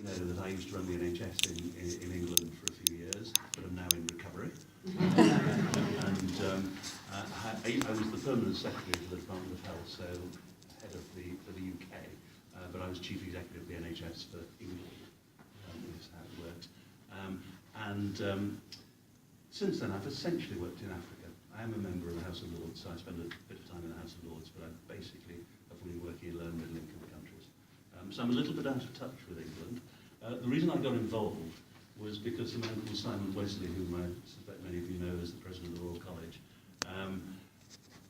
know that I used to run the NHS in England for a few years, but I'm now in recovery. And I was the permanent secretary to the Department of Health, so head of for the UK, but I was chief executive of the NHS for England. Is how it worked. Since then, I've essentially worked in Africa. I am a member of the House of Lords, so I spend a bit of time in the House of Lords, but I basically have been working in low and middle income countries. So I'm a little bit out of touch with England. The reason I got involved was because a man called Simon Wesley, whom I suspect many of you know as the president of the Royal College,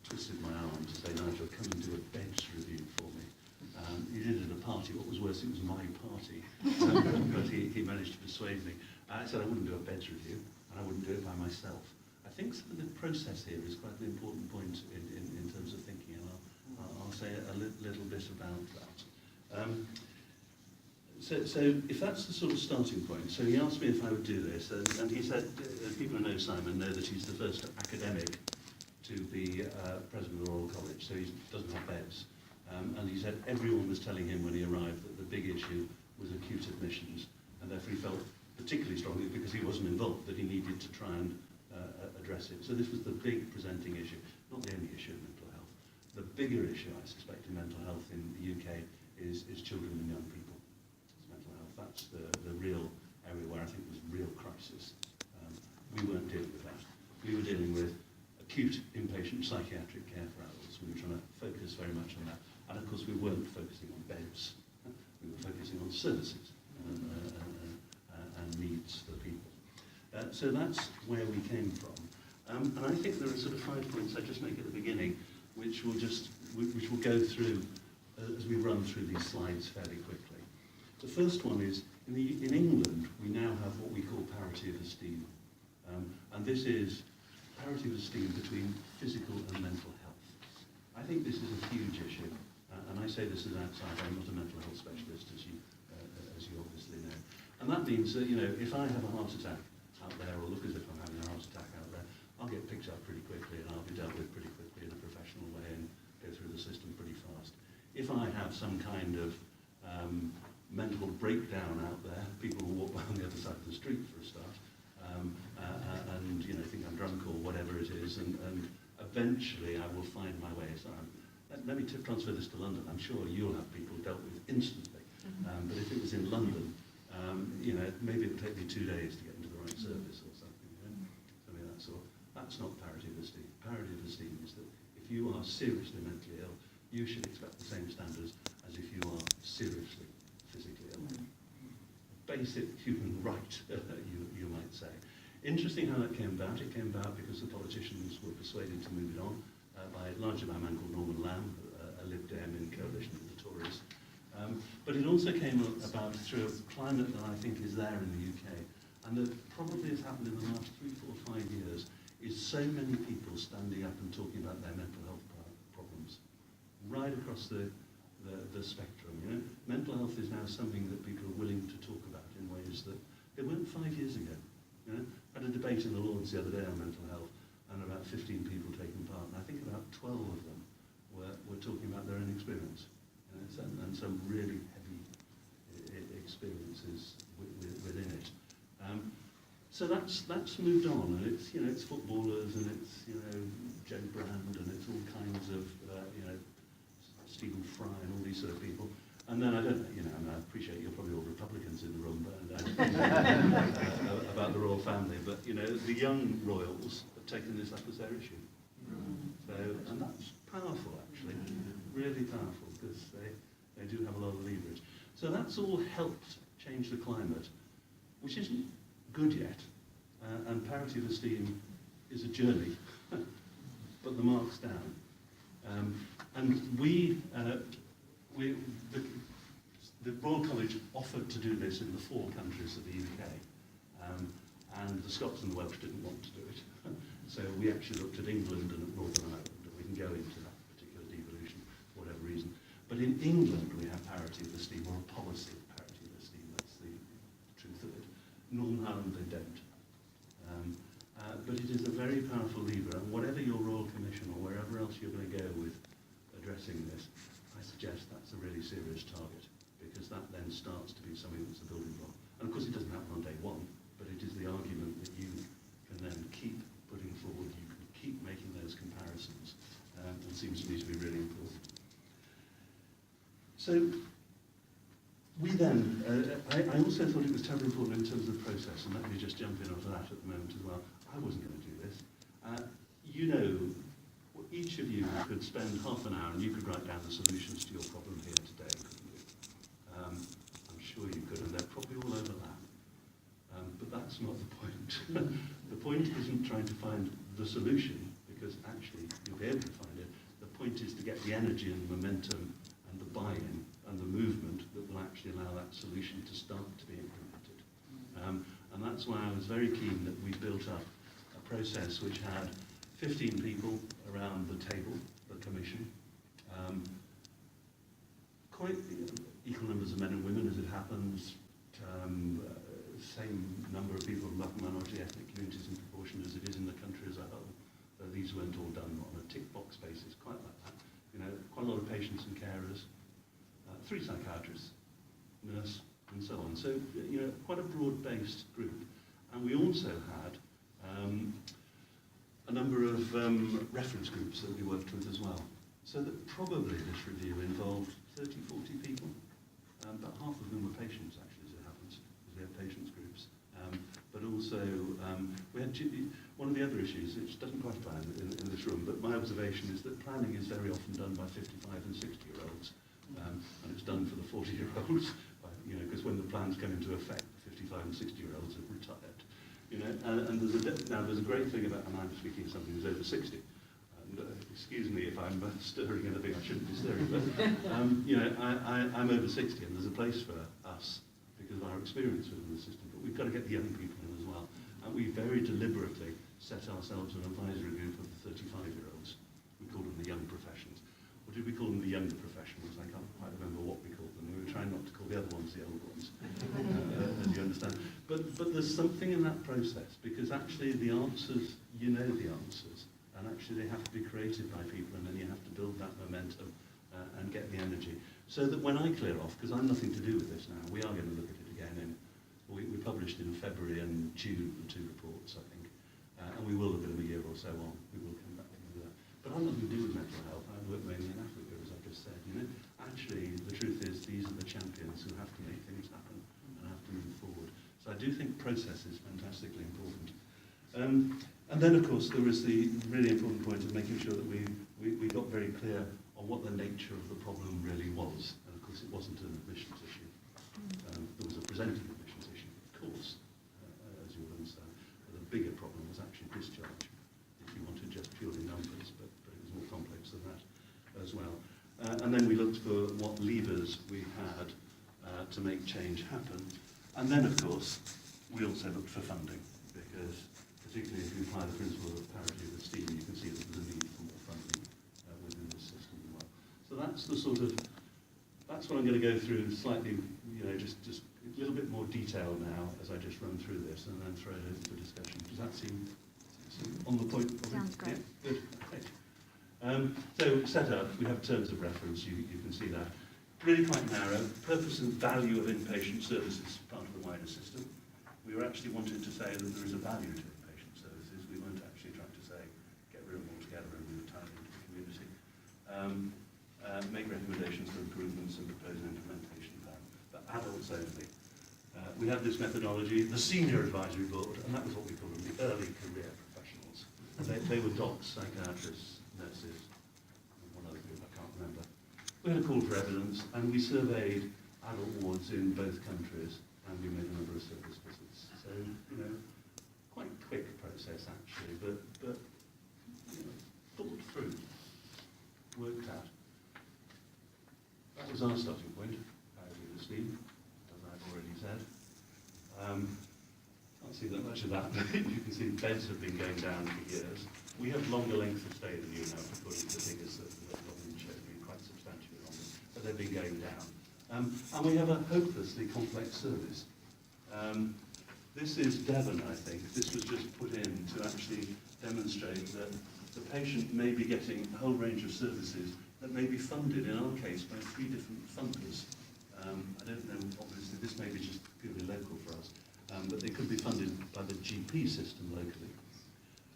twisted my arm to say, Nigel, come and do a beds review for me. He did it at a party. What was worse, it was my party. But he managed to persuade me. I said I wouldn't do a beds review, and I wouldn't do it by myself. I think the process here is quite an important point in terms of thinking, and I'll say a little bit about that. So if that's the sort of starting point, so he asked me if I would do this, and he said, people who know Simon know that he's the first academic to be president of the Royal College, so he doesn't have beds. And he said everyone was telling him when he arrived that the big issue was acute admissions, and therefore he felt particularly strongly, because he wasn't involved, that he needed to try and address it. So this was the big presenting issue, not the only issue in mental health. The bigger issue, I suspect, in mental health in the UK is children and young people. It's mental health. That's the real area where I think there's real crisis. We weren't dealing with that. We were dealing with acute inpatient psychiatric care for adults. We were trying to focus very much on that. And of course, we weren't focusing on beds. We were focusing on services and needs for people. So that's where we came from. And I think there are sort of 5 points I just make at the beginning, which we'll go through as we run through these slides fairly quickly. The first one is, in England, we now have what we call parity of esteem. And this is parity of esteem between physical and mental health. I think this is a huge issue. And I say this as an outsider, I'm not a mental health specialist, as you obviously know. And that means that, if I have a heart attack out there, or look as if I'm having a heart attack out there, I'll get picked up pretty quickly, and I'll be dealt with pretty quickly in a professional way and go through the system pretty fast. If I have some kind of mental breakdown out there, people will walk down the other side of the street for a start, and think I'm drunk or whatever it is, and eventually I will find my way. So let me transfer this to London. I'm sure you'll have people dealt with instantly. But if it was in London, maybe it would take me 2 days to get into the right service or something. Something of that sort. That's not parity of esteem. Parity of esteem is that if you are seriously mentally ill, you should expect the same standards as if you are seriously physically ill. Basic human right, you might say. Interesting how that came about. It came about because the politicians were persuaded to move it on, largely by a man called Norman Lamb, a Lib Dem in coalition with the Tories. But it also came about through a climate that I think is there in the UK, and that probably has happened in the last 3, 4, 5 years, is so many people standing up and talking about their mental health problems, right across the spectrum. Mental health is now something that people are willing to talk about in ways that they weren't 5 years ago. I had a debate in the Lords the other day on mental health, and about 15 people taking part, and I think about 12 of them were talking about their own experience, and some really heavy experiences within it. So that's moved on, and it's footballers, and it's Joe Brand, and it's all kinds of Stephen Fry and all these sort of people. And then I don't know, I appreciate you're probably all Republicans in the room, but about the royal family, but the young royals have taken this up as their issue. So, and that's powerful, actually, really powerful, because they do have a lot of leverage. So that's all helped change the climate, which isn't good yet, and parity of esteem is a journey, but the mark's down. And the Royal College offered to do this in the 4 countries of the UK, and the Scots and the Welsh didn't want to do it. So we actually looked at England and at Northern Ireland, and we can go into that particular devolution for whatever reason. But in England we have parity of esteem, or a policy of parity of esteem, that's the truth of it. Northern Ireland they don't. But it is a very powerful lever, and whatever your Royal Commission or wherever else you're going to go with addressing this, I suggest that's a really serious target, because that then starts to be something that's a building So we then, I also thought it was terribly important in terms of the process, and let me just jump in onto that at the moment as well. I wasn't going to do this. You know, each of you could spend half an hour and you could write down the solutions to your problem here today, couldn't you? I'm sure you could, and they're probably all overlap. But that's not the point. The point isn't trying to find the solution, because actually you'll be able to find it. The point is to get the energy and the momentum and the buy-in and the movement that will actually allow that solution to start to be implemented. And that's why I was very keen that we built up a process which had 15 people around the table, the commission, quite equal numbers of men and women as it happens, same number of people from minority ethnic communities in proportion as it is in the country as a whole. Though these weren't all done on a tick box basis, quite like that. You know, quite a lot of patients and carers, 3 psychiatrists, nurse, and so on. So, you know, quite a broad-based group. And we also had a number of reference groups that we worked with as well. So that probably this review involved 30, 40 people, but half of them were patients, actually, as it happens, because we had patients groups. But also, we had one of the other issues, which doesn't quite apply in this room, but my observation is that planning is very often done by 55 and 60-year-olds, and it's done for the 40-year-olds, you know, because when the plans come into effect, the 55 and 60-year-olds have retired. You know, and there's a great thing about, and I'm speaking to somebody who's over 60, and excuse me if I'm stirring anything I shouldn't be stirring, but you know, I'm over 60, and there's a place for us because of our experience within the system, but we've got to get the young people in as well. And we very deliberately set ourselves an advisory group of the 35-year-olds. We call them the young professions. Or did we call them the younger professionals? I can't quite remember what we called them. We were trying not to call the other ones the old ones, as you understand. But there's something in that process, because actually the answers, you know the answers, and actually they have to be created by people, and then you have to build that momentum and get the energy. So that when I clear off, because I'm nothing to do with this now, we are going to look at it again. We published in February and June the 2 reports, I think, and we will look at them a year or so on. We will come back to that. But I'm nothing to do with mental health. I work mainly in Africa, as I've just said. You know, actually, the truth is these are the champions who have to make things happen and have to move forward. So I do think process is fantastically important. And then, of course, there was the really important point of making sure that we got very clear on what the nature of the problem really was. And of course, it wasn't an admissions issue. There was a presenting admissions issue, of course, as you will understand. But the bigger problem was actually discharge, if you wanted just purely numbers, but it was more complex than that as well. And then we looked for what levers we had to make change happen. And then, of course, we also looked for funding, because particularly if you apply the principle of parity of esteem, you can see that there's a need for more funding within this system as well. So that's the sort of, that's what I'm going to go through slightly, you know, just a little bit more detail now as I just run through this, and then throw it over for discussion. Does that seem on the point? Sounds great. Yeah, good. Okay. So set up, we have terms of reference, you can see that. Really quite narrow. Purpose and value of inpatient services, part of the wider system. We were actually wanting to say that there is a value to inpatient services. We weren't actually trying to say, get rid of them altogether and move time into the community. Make recommendations for improvements and propose an implementation plan for adults only. We had this methodology, the senior advisory board, and that was what we called them, the early career professionals. They were docs, psychiatrists, nurses, and one other group I can't remember. We had a call for evidence, and we surveyed adult wards in both countries, and we made a number of service visits. So, you know, quite quick process actually, but you know, thought through, worked out. That was our starting point, with Steve, as I've already said. Can't see that much of that, but you can see beds have been going down for years. We have longer lengths of stay than you know, according to the figures that Robin showed me, quite substantially longer, but they've been going down. And we have a hopelessly complex service. This is Devon, I think. This was just put in to actually demonstrate that the patient may be getting a whole range of services that may be funded, in our case, by 3 different funders. I don't know, obviously, this may be just purely local for us, but they could be funded by the GP system locally.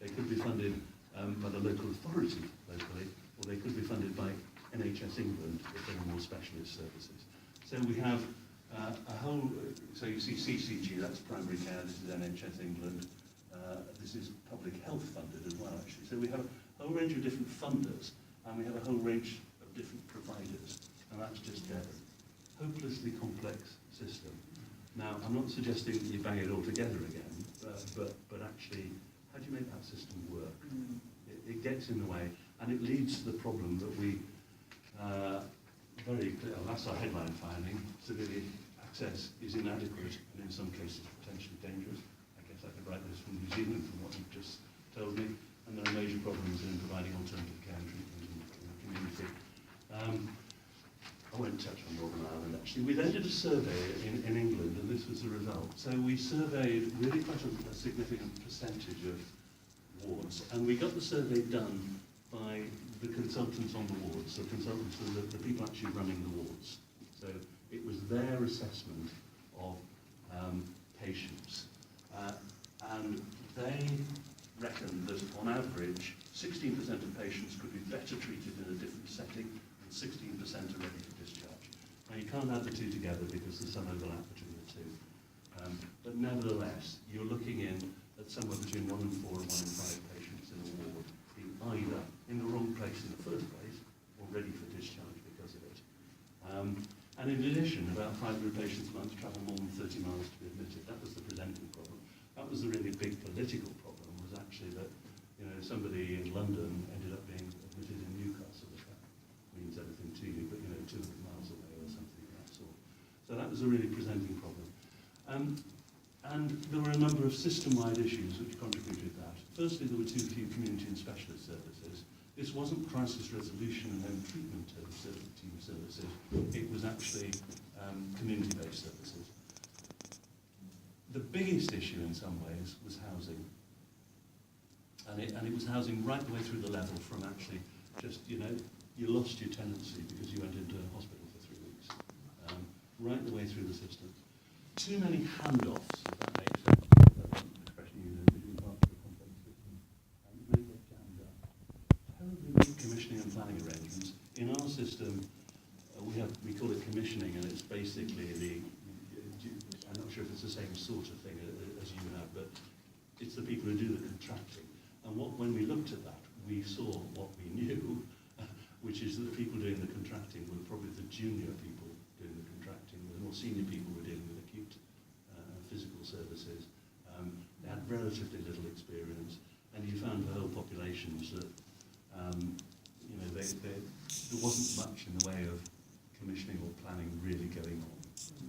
They could be funded by the local authority locally, or they could be funded by NHS England if there are more specialist services. So we have a whole, so you see CCG, that's primary care, this is NHS England, this is public health funded as well actually. So we have a whole range of different funders and we have a whole range of different providers, and that's just a hopelessly complex system. Now, I'm not suggesting that you bang it all together again, but actually, how do you make that system work? It gets in the way, and it leads to the problem that we very clear, that's our headline finding, civilian access is inadequate and in some cases potentially dangerous. I guess I could write this from New Zealand from what you've just told me, and there are major problems in providing alternative care and treatment in the community. I won't touch on Northern Ireland actually. We then did a survey in England, and this was the result. So we surveyed really quite a significant percentage of wards, and we got the survey done by the consultants on the wards, so consultants are the people actually running the wards. So it was their assessment of patients, and they reckoned that on average 16% of patients could be better treated in a different setting, and 16% are ready for discharge. Now you can't add the two together because there's some overlap between the two, but nevertheless you're looking in at somewhere between 1 in 4 and 1 in 5 patients in a ward being either in the wrong place in the first place or ready for discharge because of it. And in addition, about 500 patients a month travel more than 30 miles to be admitted. That was the presenting problem. That was the really big political problem, was actually that, you know, somebody in London ended up being admitted in Newcastle, if that means anything to you, but, you know, 200 miles away or something of that sort. So that was a really presenting problem. And there were a number of system-wide issues which contributed to that. Firstly, there were too few community and specialist services. This wasn't crisis resolution and home treatment team services. It was actually community-based services. The biggest issue in some ways was housing. And it was housing right the way through the level from actually just, you know, you lost your tenancy because you went into hospital for 3 weeks. Right the way through the system. Too many handoffs, if that makes sense. That's an expression you use between parts of a complex system. And it may get jammed up. Terribly weak commissioning and planning arrangements. In our system, we call it commissioning, and it's basically I'm not sure if it's the same sort of thing as you have, but it's the people who do the contracting. And when we looked at that, we saw what we knew, which is that the people doing the contracting were probably the junior people doing the contracting. The more senior people were dealing with acute physical services. They had relatively little experience, and you found for whole populations that you know, there wasn't much in the way of commissioning or planning really going on.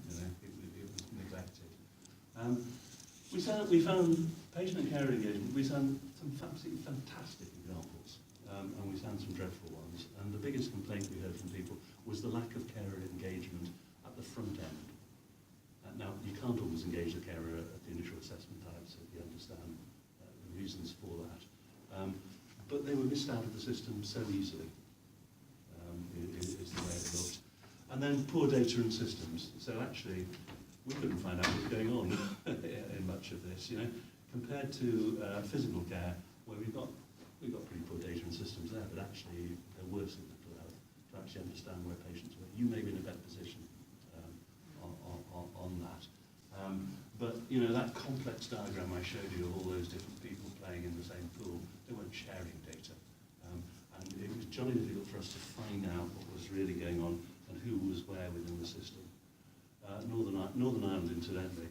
You know, it was neglected. We found patient and care engagement. We found some absolutely fantastic examples, and we found some dreadful ones. And the biggest complaint we heard from people was the lack of carer engagement at the front end. Now, you can't always engage the carer at the initial assessment time, so you understand the reasons for that. But they were missed out of the system so easily, is the way it looked. And then poor data and systems. So actually, we couldn't find out what's going on in much of this, you know, compared to physical care, where we've got pretty poor data and systems there, but actually they're worse in mental health to actually understand where patients were. You may be in a better position on that. But, you know, that complex diagram I showed you of all those different people playing in the same pool, they weren't sharing data. And it was jolly difficult for us to find out what was really going on and who was where within the system. Northern Ireland, incidentally,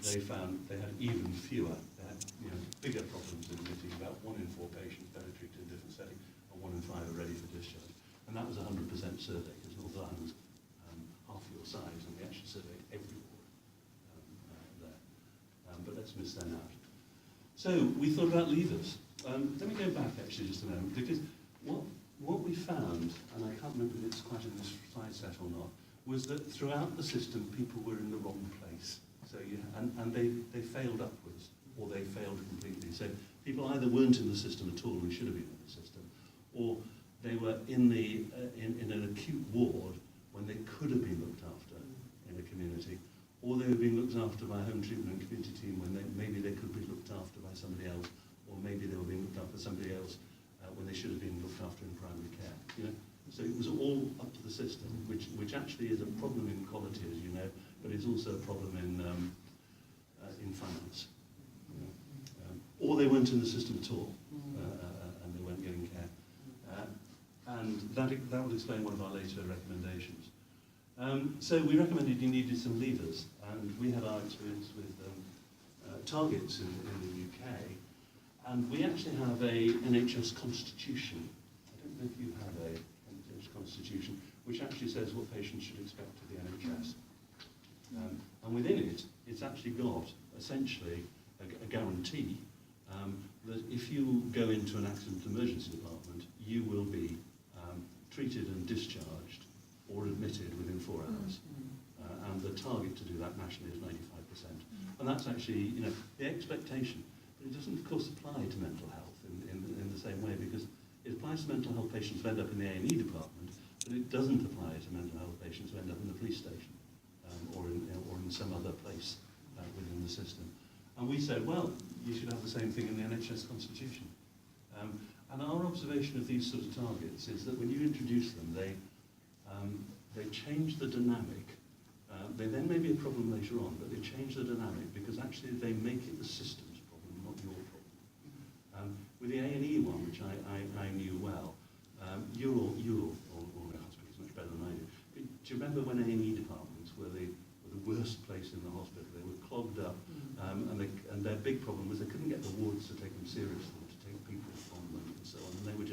they found they had even fewer, they had, you know, bigger problems in admitting. About 1 in 4 patients better treated in a different setting, and 1 in 5 are ready for discharge. And that was a 100% survey, because Northern Ireland's half your size, and we actually surveyed every ward there. But let's miss that out. So we thought about levers. Let me go back actually just a moment, because what we found, and I can't remember if it's quite in this slide set or not, was that throughout the system people were in the wrong place. So and they failed upwards, or they failed completely. So people either weren't in the system at all, and should have been in the system, or they were in an acute ward when they could have been looked after in a community, or they were being looked after by a home treatment and community team when maybe they could be looked after by somebody else, or maybe they were being looked after by somebody else when they should have been looked after in primary care. You know, So it was all up to the system, which actually is a problem in quality, as you know, but it's also a problem in finance. Or they weren't in the system at all, and they weren't getting care. And that would explain one of our later recommendations. So we recommended you needed some levers, and we had our experience with targets in the UK, and we actually have a NHS constitution. I don't know if you have a NHS constitution, which actually says what patients should expect of the NHS. And within it, it's actually got, essentially, a guarantee that if you go into an accident emergency department, you will be treated and discharged or admitted within 4 hours. And the target to do that nationally is 95%. And that's actually, the expectation. But it doesn't, of course, apply to mental health in the same way, because it applies to mental health patients who end up in the A&E department, but it doesn't apply to mental health patients who end up in the police station or in some other place within the system. And we said, well, you should have the same thing in the NHS constitution. And our observation of these sort of targets is that when you introduce them, they change the dynamic. They then may be a problem later on, but they change the dynamic because actually they make it the system's problem, not your problem. With the A&E one, which I knew well, you all know hospitals much better than I do. But do you remember when A&E departments were the worst place in the hospital? They were clogged up, and their big problem was they couldn't get the wards to take them seriously, to take people from them, and so on. And they were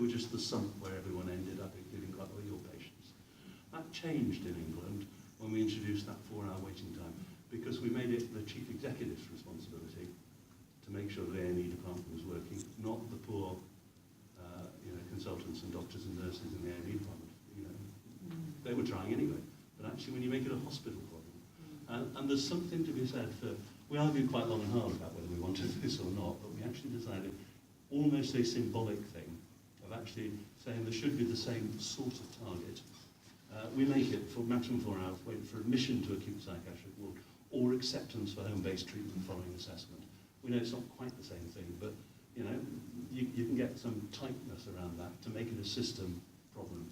just the sump where everyone ended up, including quite a lot of your patients. That changed in England when we introduced that 4-hour waiting time, because we made it the chief executive's responsibility to make sure the A&E department was working, not the poor consultants and doctors and nurses in the A&E department. They were trying anyway. But actually, when you make it a hospital problem, and there's something to be said for, we argued quite long and hard about whether we wanted this or not, but we actually decided almost a symbolic thing of actually saying there should be the same sort of target. We make it for maximum 4 hours wait for admission to acute psychiatric ward or acceptance for home-based treatment following assessment. We know it's not quite the same thing, but you can get some tightness around that to make it a system problem.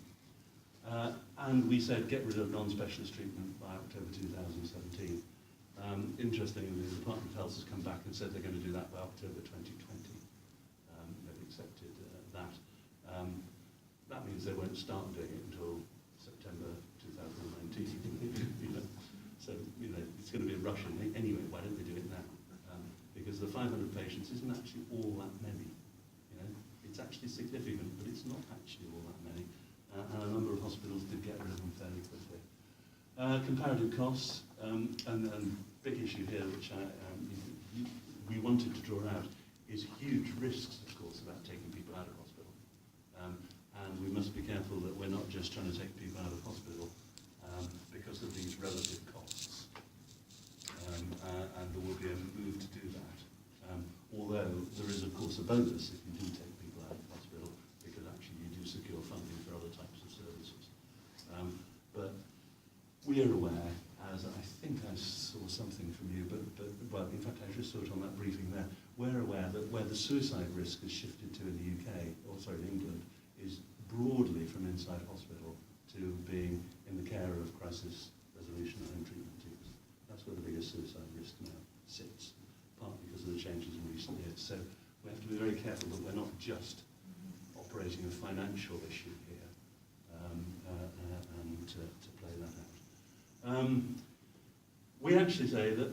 And we said get rid of non-specialist treatment by October 2017. Interestingly, the Department of Health has come back and said they're going to do that by October 2020. They've accepted that. That means they won't start doing it until September 2019. So it's going to be a rush anyway. Why don't they do it now? Because the 500 patients isn't actually all that many. It's actually significant, but it's not actually all that many. And a number of hospitals did get rid of them fairly quickly. Comparative costs, and big issue here, which we wanted to draw out, is huge risks, of course, about taking people out of hospital. And we must be careful that we're not just trying to take people out of hospital because of these relative costs. And there will be a move to do that. Although there is, of course, a bonus if you do take people out of hospital, because actually you do secure funding for other types of services. But we are aware, as I think I saw something from you, but well, in fact, I just saw it on that briefing there, we're aware that where the suicide risk has shifted to in the UK, or sorry, in England, is broadly from inside hospital to being in the care of crisis resolution and home treatment teams. That's where the biggest suicide risk now sits, partly because of the changes in recent years. So we have to be very careful that we're not just operating a financial issue here, and to play that out. We actually say that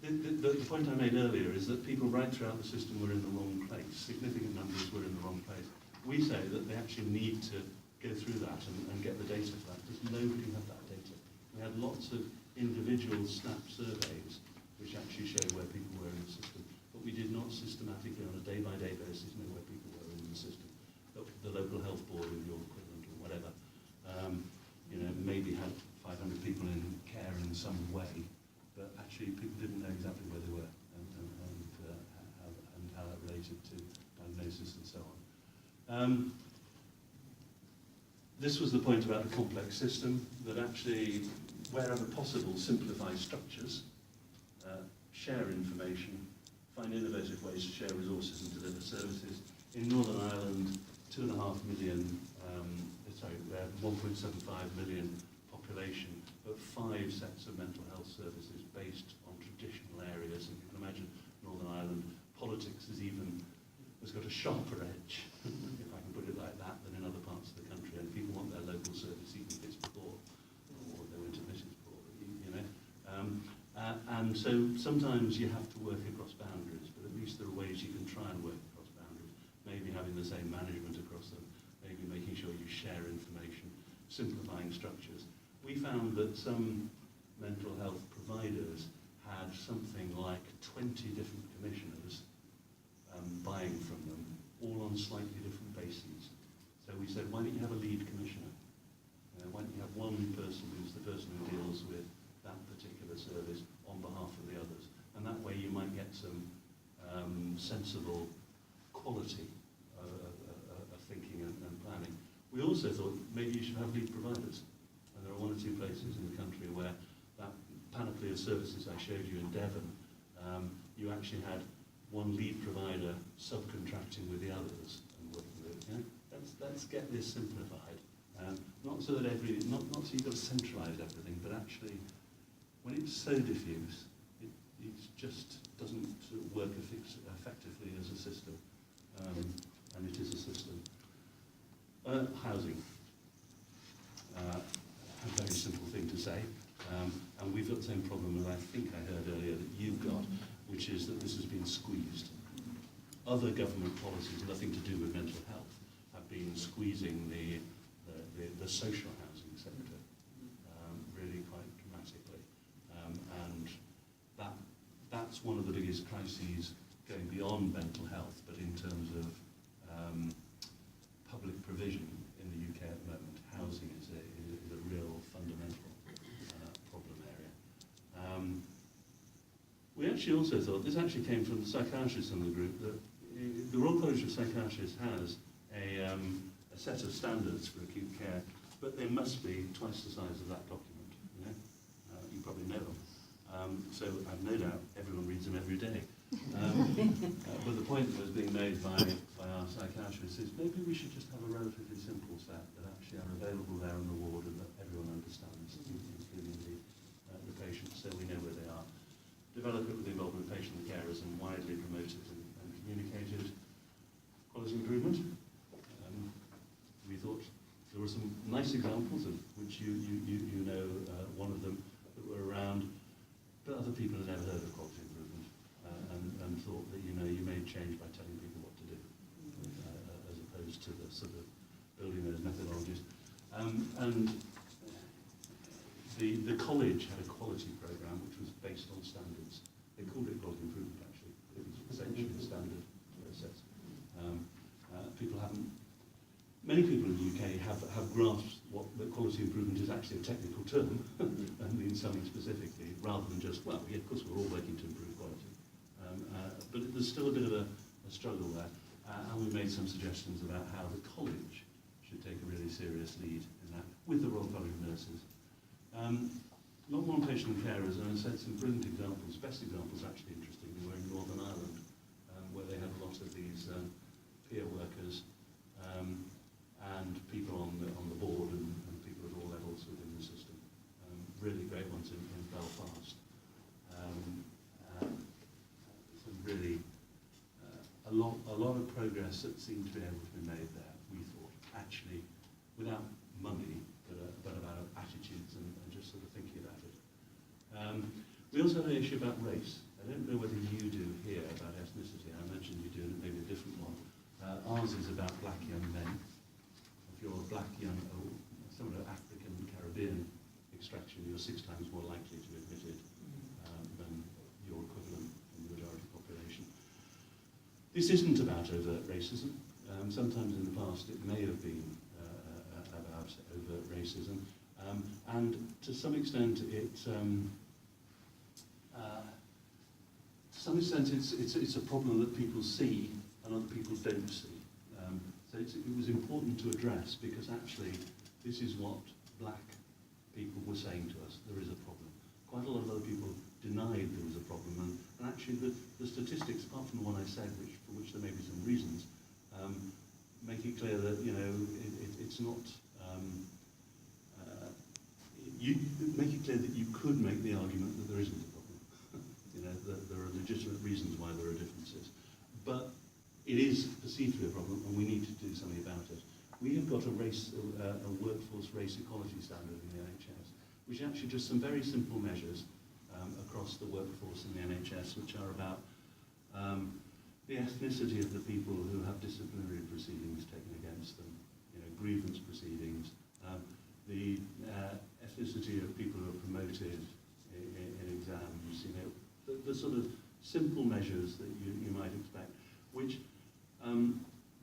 the point I made earlier is that people right throughout the system were in the wrong place. Significant numbers were in the wrong place. We say that they actually need to go through that and get the data for that, because nobody had that data. We had lots of individual snap surveys which actually showed where people were in the system, but we did not systematically on a day-by-day basis know where people were in the system. The local health board or your equivalent or whatever, maybe had 500 people in care in some way, but actually people didn't know exactly where they were and how that related to diagnosis and so on. This was the point about the complex system, that actually, wherever possible, simplify structures, share information, find innovative ways to share resources and deliver services. In Northern Ireland, 2.5 million 1.75 million population, but 5 sets of mental health services based on traditional areas. And you can imagine Northern Ireland politics has got a sharper edge, if I can put it like that, than in other parts of the country. And people want their local service, even if it's poor, or they went to Mrs. Poor, you know. And so sometimes you have to work across boundaries, but at least there are ways you can try and work across boundaries. Maybe having the same management across them, maybe making sure you share information, simplifying structures. We found that some mental health providers had something like 20 different commissioners buying from them, all on slightly different bases. So we said, why don't you have a lead commissioner? Why don't you have one person who's the person who deals with that particular service on behalf of the others? And that way you might get some sensible quality of thinking and planning. We also thought maybe you should have lead providers. And there are 1 or 2 places in the country where that panoply of services I showed you in Devon, you actually had one lead provider subcontracting with the others and working with it. Yeah? Let's get this simplified. Not so that not so you've got to centralise everything, but actually, when it's so diffuse, it just doesn't work effectively as a system. And it is a system. Housing. A very simple thing to say. And we've got the same problem that I think I heard earlier that you've got, which is that this has been squeezed. Other government policies, nothing to do with mental health, have been squeezing the social housing sector really quite dramatically. And that's one of the biggest crises going beyond mental health, but in terms of public provision in the UK at the moment, housing is a real fundamental problem area. We actually also thought, this actually came from the psychiatrists in the group, that the Royal College of Psychiatrists has a set of standards for acute care, but they must be twice the size of that document. You know? You probably know them. So I've no doubt everyone reads them every day. But the point that was being made by our psychiatrists is maybe we should just have a relatively simple set that actually are available there in the ward and that everyone understands, including the patients, so we know where they are. Develop it with the involvement of patient and carers and widely promoted and communicated. Quality improvement. We thought there were some nice examples of which you know one of them that were around, but other people had never heard of quality improvement and thought that you made change by telling people what to do, as opposed to the sort of building those methodologies. And the college had a quality program which was based on standards. They called it quality improvement actually. It was essentially a standard process. Many people in the UK have grasped what the quality improvement is actually a technical term and means something specifically, rather than just, well, yeah, of course we're all working to improve quality. But there's still a bit of a struggle there. And we made some suggestions about how the college should take a really serious lead in that, with the Royal College of Nurses. Long-term patient and carers, and I said some brilliant examples. Best examples, actually, interestingly, were in Northern Ireland, where they had a lot of these peer workers and people on the board and people at all levels within the system. Really great ones in Belfast. Some really a lot of progress that seemed to be able to be made there. We thought, actually, without money, but about attitudes and just sort of thinking about it. We also had an issue about race. I don't know whether you do here about ethnicity. I mentioned you do, and maybe a different one. Ours is about black young men. If you're a black young, someone of African, Caribbean extraction, you're 6 times more likely to be admitted than your equivalent in the majority population. This isn't about overt racism. Sometimes in the past it may have been about overt racism, and to some extent it's a problem that people see and other people don't see. So it was important to address, because actually this is what black people were saying to us: there is a problem. Quite a lot of other people denied there was a problem, and actually the statistics, apart from the one I said, for which there may be some reasons, make it clear that it's not, you make it clear that you could make the argument that there isn't a problem. You know, that there are legitimate reasons why there are differences. But it is perceived to be a problem, and we need to do something about it. We have got a workforce race equality standard in the NHS, which is actually just some very simple measures across the workforce in the NHS, which are about the ethnicity of the people who have disciplinary proceedings taken against them, you know, grievance proceedings, the ethnicity of people who are promoted in exams, you know, the sort of simple measures that you might expect, which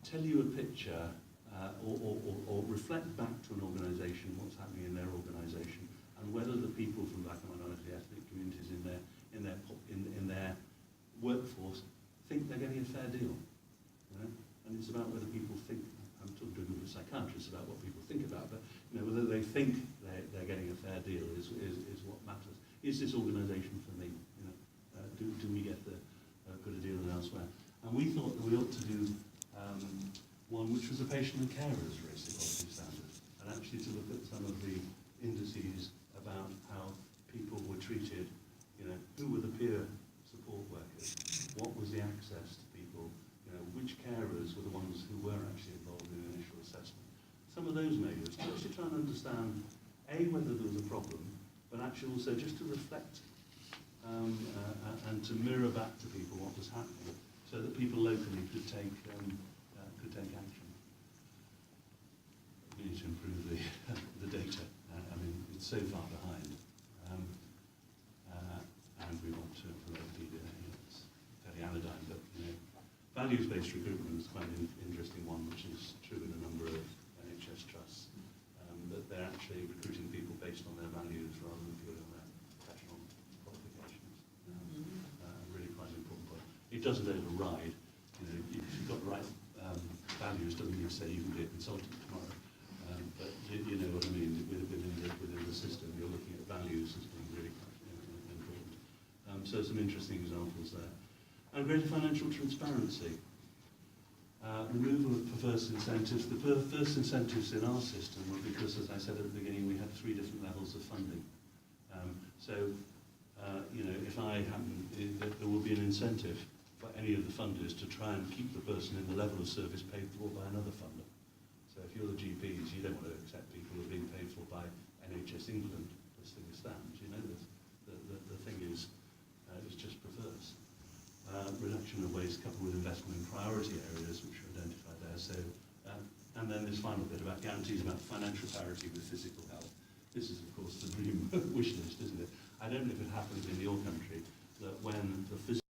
tell you a picture or reflect back to an organisation what's happening in their organisation, and whether the people from black and minority ethnic communities in their workforce think they're getting a fair deal. You know? And it's about whether people think, I'm talking to a group of psychiatrists about what people think about, but you know, whether they think they're getting a fair deal is what matters. Is this organisation for me? You know, do we get good a deal than elsewhere? And we thought that we ought to do one which was a patient and carers race equality standard, and actually to look at some of the indices about how people were treated, you know, who were the peer support workers, what was the access to people, you know, which carers were the ones who were actually involved in the initial assessment. Some of those measures to actually try and understand, A, whether there was a problem, but actually also just to reflect and to mirror back to people what was happening, so that people locally could take action. We need to improve the data. I mean, it's so far behind, and we want to improve the data. It's fairly anodyne, but you know, values-based recruitment is quite an interesting one, which is true in a number of NHS trusts. That they're actually recruiting people based on their values rather than purely on their professional qualifications. Really quite an important point. It doesn't override. You know, if you've got the right values, doesn't mean to say you can be a consultant tomorrow. But you know what I mean. Within the system, you're looking at values as being really quite important. So some interesting examples there. And greater financial transparency. Removal of perverse incentives. The perverse incentives in our system were because, as I said at the beginning, we had 3 different levels of funding. You know, if there will be an incentive for any of the funders to try and keep the person in the level of service paid for by another funder. So if you're the GPs, you don't want to accept people who are being paid for by NHS England as things stand. You know, the thing is just perverse. Reduction of waste coupled with investment in priority areas, which are identified there. So, and then this final bit about guarantees about financial parity with physical health. This is, of course, the dream wish list, isn't it? I don't know if it happens in your country that when the physical